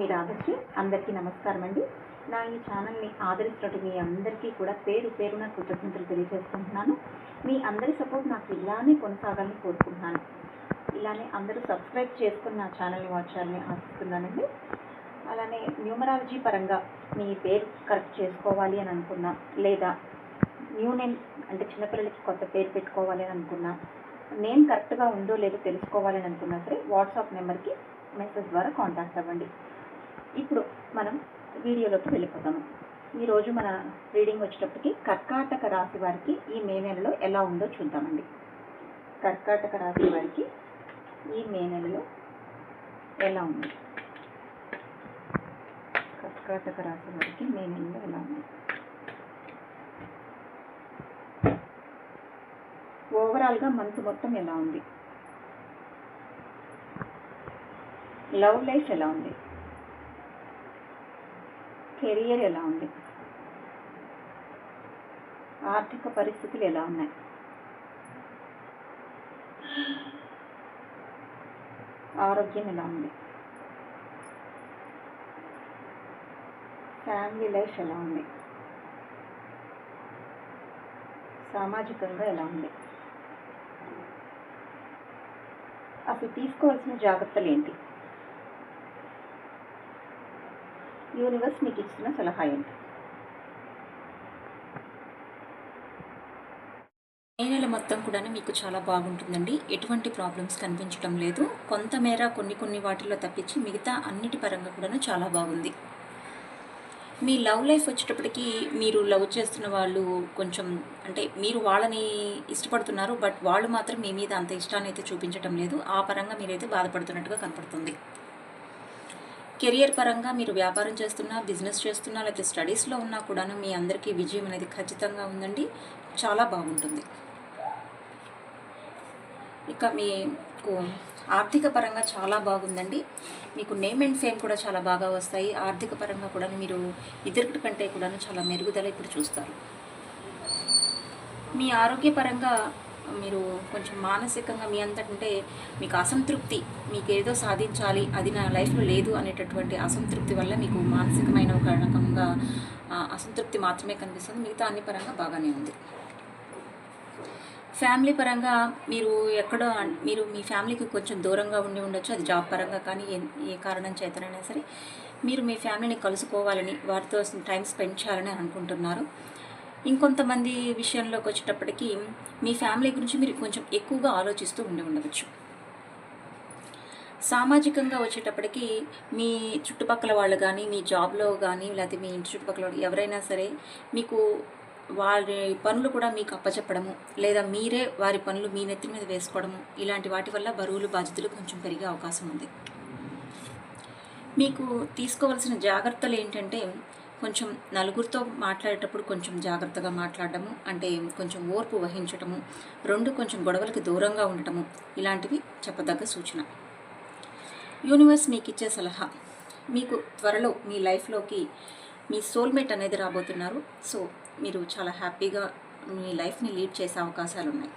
మీ రాధశ్రీ. అందరికీ నమస్కారం అండి. నా ఈ ఛానల్ని ఆదరిస్తున్నట్టు మీ అందరికీ కూడా పేరు పేరున కృతజ్ఞతలు తెలియజేసుకుంటున్నాను. మీ అందరి సపోర్ట్ నాకు ఇలానే కొనసాగాలని కోరుకుంటున్నాను. ఇలానే అందరూ సబ్స్క్రైబ్ చేసుకుని నా ఛానల్ని వాచ్ చేయాలని ఆశిస్తున్నానండి. అలానే న్యూమరాలజీ పరంగా మీ పేరు కరెక్ట్ చేసుకోవాలి అని అనుకున్నా, లేదా న్యూ నేమ్ అంటే చిన్నపిల్లలకి కొత్త పేరు పెట్టుకోవాలి అని అనుకున్నా, నేమ్ కరెక్ట్గా ఉందో లేదో తెలుసుకోవాలని అనుకున్నా సరే వాట్సాప్ నెంబర్కి మెసేజ్ ద్వారా కాంటాక్ట్ అవ్వండి. ఇప్పుడు మనం వీడియోలోకి వెళ్ళిపోతాము. ఈరోజు మన రీడింగ్ వచ్చేటప్పటికి కర్కాటక రాశి వారికి ఈ మే నెలలో ఎలా ఉందో చూద్దామండి. కర్కాటక రాశి వారికి ఈ మే నెలలో ఎలా ఉంది? కర్కాటక రాశి వారికి మే నెలలో ఎలా ఉంది? ఓవరాల్గా మంత్ మొత్తం ఎలా ఉంది? లవ్ లైఫ్ ఎలా ఉంది? కెరియర్ ఎలా ఉంది? ఆర్థిక పరిస్థితులు ఎలా ఉన్నాయి? ఆరోగ్యం ఎలా ఉంది? ఫ్యామిలీ లైఫ్ ఎలా ఉంది? సామాజికంగా ఎలా ఉంది? అసలు తీసుకోవాల్సిన జాగ్రత్తలు ఏంటి? యూనివర్స్ మీకు ఇచ్చిన సలహా ఏంటి? ఈ నెల మొత్తం కూడా మీకు చాలా బాగుంటుందండి. ఎటువంటి ప్రాబ్లమ్స్ కనిపించడం లేదు. కొంతమేర కొన్ని వాటిల్లో తప్పించి మిగతా అన్నిటి పరంగా కూడా చాలా బాగుంది. మీ లవ్ లైఫ్ వచ్చేటప్పటికి మీరు లవ్ చేస్తున్న వాళ్ళు కొంచెం అంటే మీరు వాళ్ళని ఇష్టపడుతున్నారు, బట్ వాళ్ళు మాత్రం మీ మీద అంత ఇష్టాన్ని అయితే చూపించడం లేదు. ఆ పరంగా మీరైతే బాధపడుతున్నట్టుగా కనపడుతుంది. కెరియర్ పరంగా మీరు వ్యాపారం చేస్తున్నా, బిజినెస్ చేస్తున్నా, లేకపోతే స్టడీస్లో ఉన్నా కూడాను మీ అందరికీ విజయం అనేది ఖచ్చితంగా ఉందండి. చాలా బాగుంటుంది. ఇక మీకు ఆర్థిక పరంగా చాలా బాగుందండి. మీకు నేమ్ అండ్ ఫేమ్ కూడా చాలా బాగా వస్తాయి. ఆర్థిక పరంగా కూడా మీరు ఇద్దరి కంటే కూడా చాలా మెరుగుదల ఇప్పుడు చూస్తారు. మీ ఆరోగ్యపరంగా మీరు కొంచెం మానసికంగా మీ అంతటంటే మీకు అసంతృప్తి, మీకు ఏదో సాధించాలి, అది నా లైఫ్లో లేదు అనేటటువంటి అసంతృప్తి వల్ల మీకు మానసికమైన ఒక రకంగా అసంతృప్తి మాత్రమే కనిపిస్తుంది. మిగతా అన్ని పరంగా బాగానే ఉంది. ఫ్యామిలీ పరంగా మీరు మీ ఫ్యామిలీకి కొంచెం దూరంగా ఉండి ఉండొచ్చు. అది జాబ్ పరంగా కానీ ఏ కారణం చేతనైనా సరే మీరు మీ ఫ్యామిలీని కలుసుకోవాలని, వారితో టైం స్పెండ్ చేయాలని అనుకుంటున్నారు. ఇంకొంతమంది విషయంలోకి వచ్చేటప్పటికి మీ ఫ్యామిలీ గురించి మీరు కొంచెం ఎక్కువగా ఆలోచిస్తూ ఉండవచ్చు. సామాజికంగా వచ్చేటప్పటికి మీ చుట్టుపక్కల వాళ్ళు కానీ, మీ జాబ్లో కానీ, లేకపోతే మీ ఇంటి చుట్టుపక్కల వాళ్ళు ఎవరైనా సరే మీకు వారి పనులు కూడా మీకు అప్పచెప్పడము, లేదా మీరే వారి పనులు మీ నెత్తి మీద వేసుకోవడము, ఇలాంటి వాటి వల్ల బరువులు బాధ్యతలు కొంచెం పెరిగే అవకాశం ఉంది. మీకు తీసుకోవాల్సిన జాగ్రత్తలు ఏంటంటే కొంచెం నలుగురితో మాట్లాడేటప్పుడు కొంచెం జాగ్రత్తగా మాట్లాడటము, అంటే కొంచెం ఓర్పు వహించటము, కొంచెం గొడవలకి దూరంగా ఉండటము, ఇలాంటివి చెప్పదగ్గ సూచన. యూనివర్స్ మీకు ఇచ్చే సలహా, మీకు త్వరలో మీ లైఫ్లోకి మీ సోల్మేట్ అనేది రాబోతున్నారు. సో మీరు చాలా హ్యాపీగా మీ లైఫ్ని లీడ్ చేసే అవకాశాలు ఉన్నాయి.